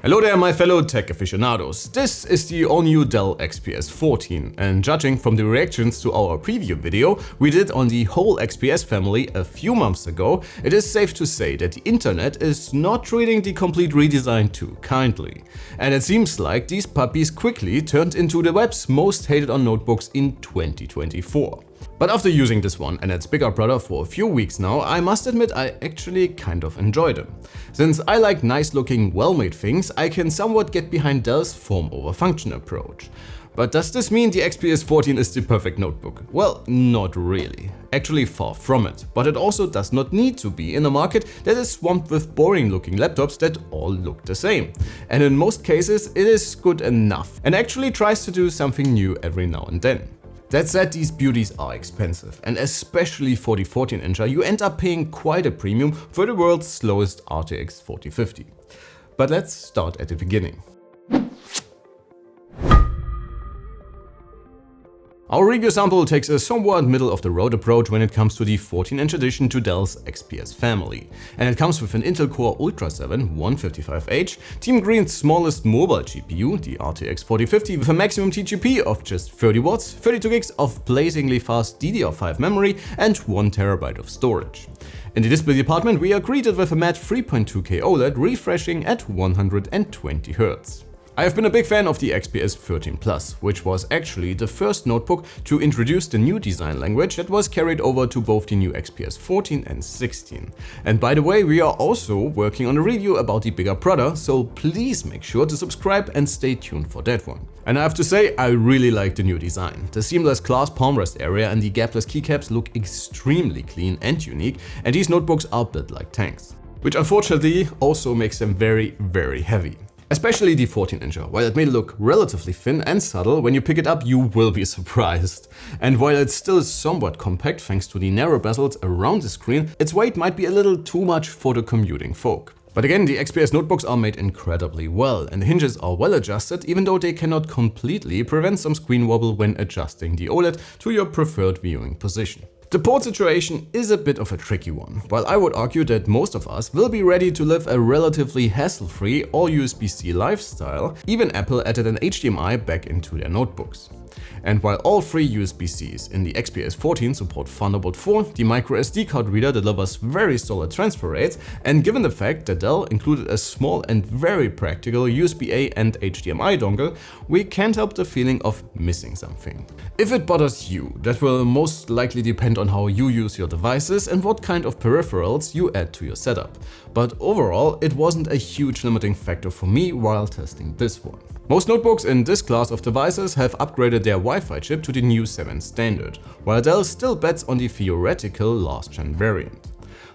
Hello there my fellow tech aficionados, this is the all-new Dell XPS 14 and judging from the reactions to our preview video we did on the whole XPS family a few months ago, it is safe to say that the internet is not treating the complete redesign too kindly. And it seems like these puppies quickly turned into the web's most hated on notebooks in 2024. But after using this one and its bigger brother for a few weeks now, I must admit I actually kind of enjoy them. Since I like nice looking, well-made things, I can somewhat get behind Dell's form over function approach. But does this mean the XPS 14 is the perfect notebook? Well, not really. Actually far from it. But it also does not need to be in a market that is swamped with boring looking laptops that all look the same. And in most cases it is good enough and actually tries to do something new every now and then. That said, these beauties are expensive, and especially for the 14-incher you end up paying quite a premium for the world's slowest RTX 4050. But let's start at the beginning. Our review sample takes a somewhat middle-of-the-road approach when it comes to the 14-inch addition to Dell's XPS family. And it comes with an Intel Core Ultra 7 155H, Team Green's smallest mobile GPU, the RTX 4050, with a maximum TGP of just 30 watts, 32 gigs of blazingly fast DDR5 memory and 1 TB of storage. In the display department we are greeted with a matte 3.2K OLED refreshing at 120 Hz. I have been a big fan of the XPS 13 Plus, which was actually the first notebook to introduce the new design language that was carried over to both the new XPS 14 and 16. And by the way, we are also working on a review about the bigger brother, so please make sure to subscribe and stay tuned for that one. And I have to say, I really like the new design. The seamless glass palm rest area and the gapless keycaps look extremely clean and unique, and these notebooks are built like tanks. Which unfortunately also makes them very heavy. Especially the 14-incher, while it may look relatively thin and subtle, when you pick it up you will be surprised. And while it's still somewhat compact thanks to the narrow bezels around the screen, its weight might be a little too much for the commuting folk. But again, the XPS notebooks are made incredibly well and the hinges are well adjusted, even though they cannot completely prevent some screen wobble when adjusting the OLED to your preferred viewing position. The port situation is a bit of a tricky one, while I would argue that most of us will be ready to live a relatively hassle-free all USB-C lifestyle. Even Apple added an HDMI back into their notebooks. And while all three USB-Cs in the XPS 14 support Thunderbolt 4, the microSD card reader delivers very solid transfer rates, and given the fact that Dell included a small and very practical USB-A and HDMI dongle, we can't help the feeling of missing something. If it bothers you, that will most likely depend on how you use your devices and what kind of peripherals you add to your setup. But overall, it wasn't a huge limiting factor for me while testing this one. Most notebooks in this class of devices have upgraded their Wi-Fi chip to the new 7 standard, while Dell still bets on the theoretical last-gen variant.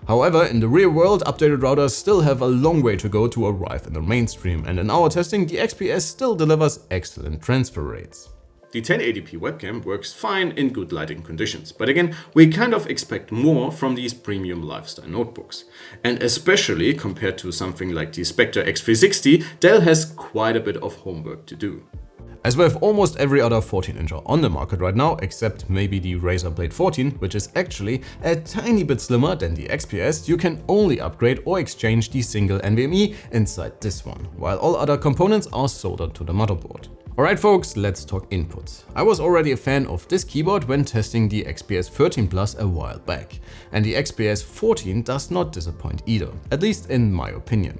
However, in the real world, updated routers still have a long way to go to arrive in the mainstream, and in our testing, the XPS still delivers excellent transfer rates. The 1080p webcam works fine in good lighting conditions, but again, we kind of expect more from these premium lifestyle notebooks. And especially compared to something like the Spectre X360, Dell has quite a bit of homework to do. As with almost every other 14-incher on the market right now, except maybe the Razer Blade 14, which is actually a tiny bit slimmer than the XPS, you can only upgrade or exchange the single NVMe inside this one, while all other components are soldered to the motherboard. Alright folks, let's talk inputs. I was already a fan of this keyboard when testing the XPS 13 Plus a while back, and the XPS 14 does not disappoint either, at least in my opinion.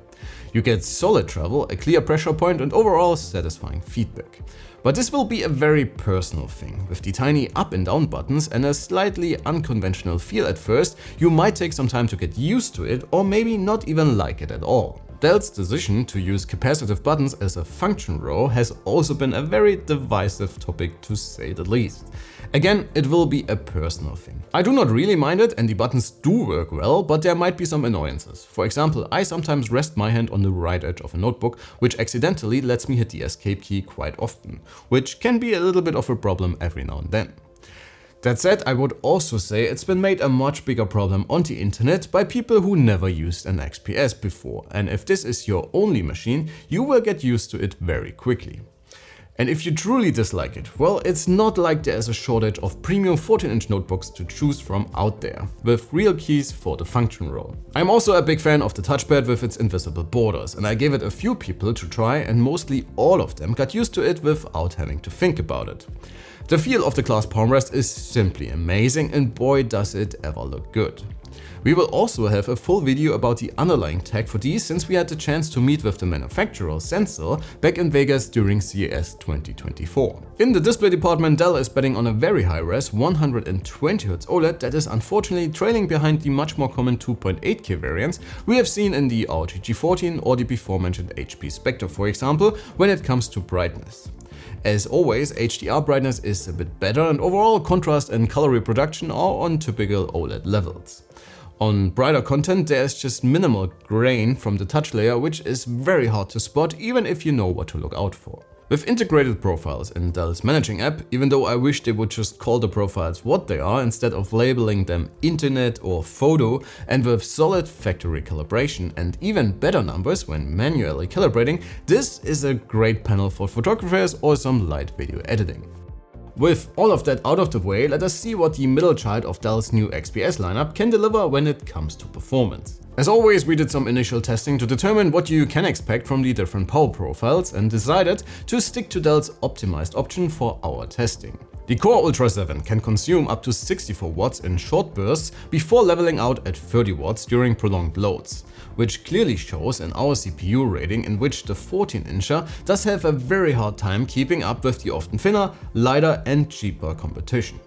You get solid travel, a clear pressure point and overall satisfying feedback. But this will be a very personal thing. With the tiny up and down buttons and a slightly unconventional feel at first, you might take some time to get used to it or maybe not even like it at all. Dell's decision to use capacitive buttons as a function row has also been a very divisive topic to say the least. Again, it will be a personal thing. I do not really mind it and the buttons do work well, but there might be some annoyances. For example, I sometimes rest my hand on the right edge of a notebook, which accidentally lets me hit the escape key quite often, which can be a little bit of a problem every now and then. That said, I would also say it's been made a much bigger problem on the internet by people who never used an XPS before, and if this is your only machine, you will get used to it very quickly. And if you truly dislike it, well, it's not like there's a shortage of premium 14-inch notebooks to choose from out there, with real keys for the function role. I'm also a big fan of the touchpad with its invisible borders, and I gave it a few people to try, and mostly all of them got used to it without having to think about it. The feel of the glass palm rest is simply amazing, and boy does it ever look good. We will also have a full video about the underlying tech for these, since we had the chance to meet with the manufacturer Sensor back in Vegas during CES 2024. In the display department, Dell is betting on a very high-res 120Hz OLED that is unfortunately trailing behind the much more common 2.8K variants we have seen in the ROG G14 or the before mentioned HP Spectre, for example, when it comes to brightness. As always, HDR brightness is a bit better, and overall contrast and color reproduction are on typical OLED levels. On brighter content, there's just minimal grain from the touch layer, which is very hard to spot even if you know what to look out for. With integrated profiles in Dell's managing app, even though I wish they would just call the profiles what they are instead of labeling them internet or photo, and with solid factory calibration and even better numbers when manually calibrating, this is a great panel for photographers or some light video editing. With all of that out of the way, let us see what the middle child of Dell's new XPS lineup can deliver when it comes to performance. As always, we did some initial testing to determine what you can expect from the different power profiles and decided to stick to Dell's optimized option for our testing. The Core Ultra 7 can consume up to 64 watts in short bursts before leveling out at 30 watts during prolonged loads, which clearly shows in our CPU rating, in which the 14-incher does have a very hard time keeping up with the often thinner, lighter and cheaper competition.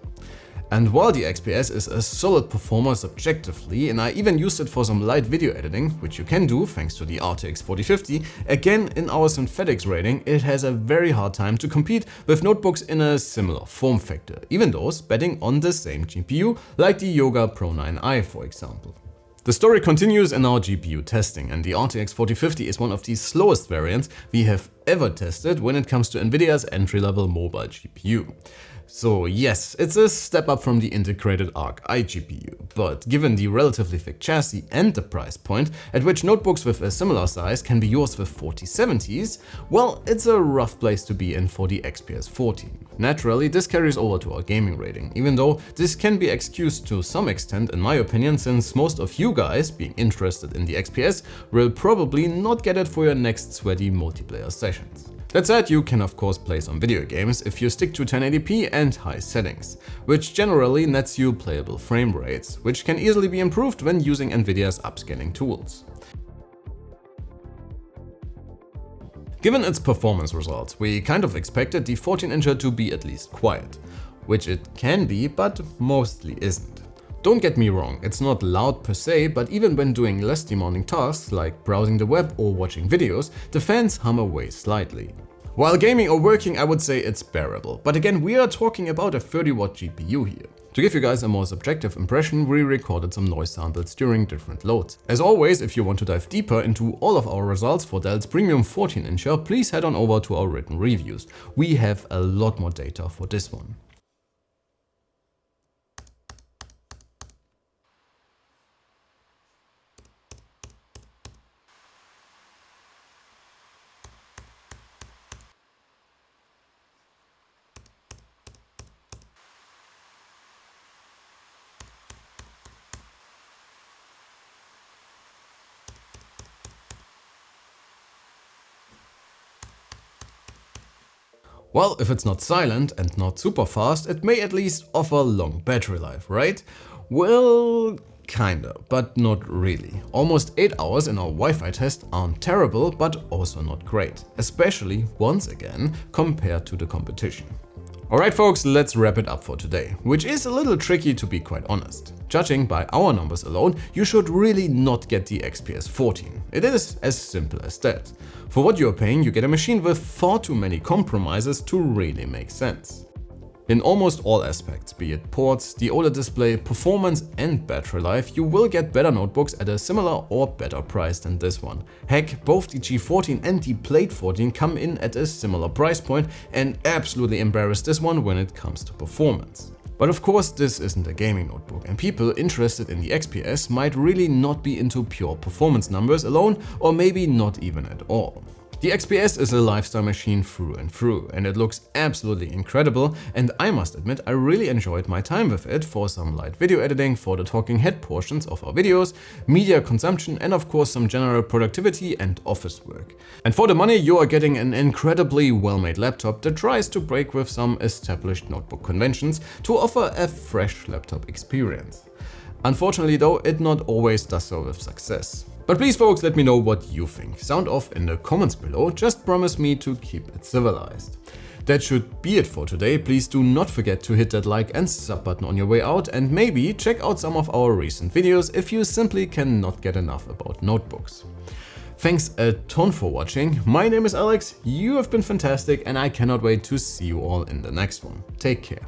And while the XPS is a solid performer subjectively, and I even used it for some light video editing, which you can do thanks to the RTX 4050, again in our synthetics rating it has a very hard time to compete with notebooks in a similar form factor, even those betting on the same GPU like the Yoga Pro 9i for example. The story continues in our GPU testing, and the RTX 4050 is one of the slowest variants we have ever tested when it comes to Nvidia's entry-level mobile GPU. So yes, it's a step up from the integrated Arc iGPU, but given the relatively thick chassis and the price point at which notebooks with a similar size can be yours with 4070s, well, it's a rough place to be in for the XPS 14. Naturally, this carries over to our gaming rating, even though this can be excused to some extent in my opinion, since most of you guys being interested in the XPS will probably not get it for your next sweaty multiplayer sessions. That said, you can of course play some video games if you stick to 1080p and high settings, which generally nets you playable frame rates, which can easily be improved when using Nvidia's upscaling tools. Given its performance results, we kind of expected the 14-incher to be at least quiet, which it can be, but mostly isn't. Don't get me wrong, it's not loud per se, but even when doing less demanding tasks like browsing the web or watching videos, the fans hum away slightly. While gaming or working, I would say it's bearable, but again we are talking about a 30-watt GPU here. To give you guys a more subjective impression, we recorded some noise samples during different loads. As always, if you want to dive deeper into all of our results for Dell's premium 14-incher, please head on over to our written reviews. We have a lot more data for this one. Well, if it's not silent and not super fast, it may at least offer long battery life, right? Well, kinda, but not really. Almost 8 hours in our Wi-Fi test aren't terrible, but also not great, especially once again compared to the competition. Alright folks, let's wrap it up for today, which is a little tricky to be quite honest. Judging by our numbers alone, you should really not get the XPS 14. It is as simple as that. For what you're paying, you get a machine with far too many compromises to really make sense. In almost all aspects, be it ports, the OLED display, performance and battery life, you will get better notebooks at a similar or better price than this one. Heck, both the G14 and the Plate 14 come in at a similar price point and absolutely embarrass this one when it comes to performance. But of course this isn't a gaming notebook, and people interested in the XPS might really not be into pure performance numbers alone, or maybe not even at all. The XPS is a lifestyle machine through and through, and it looks absolutely incredible, and I must admit I really enjoyed my time with it for some light video editing, for the talking head portions of our videos, media consumption, and of course some general productivity and office work. And for the money you are getting an incredibly well-made laptop that tries to break with some established notebook conventions to offer a fresh laptop experience. Unfortunately though, it not always does so with success. But please folks, let me know what you think. Sound off in the comments below, just promise me to keep it civilized. That should be it for today. Please do not forget to hit that like and sub button on your way out, and maybe check out some of our recent videos if you simply cannot get enough about notebooks. Thanks a ton for watching. My name is Alex, you have been fantastic, and I cannot wait to see you all in the next one. Take care.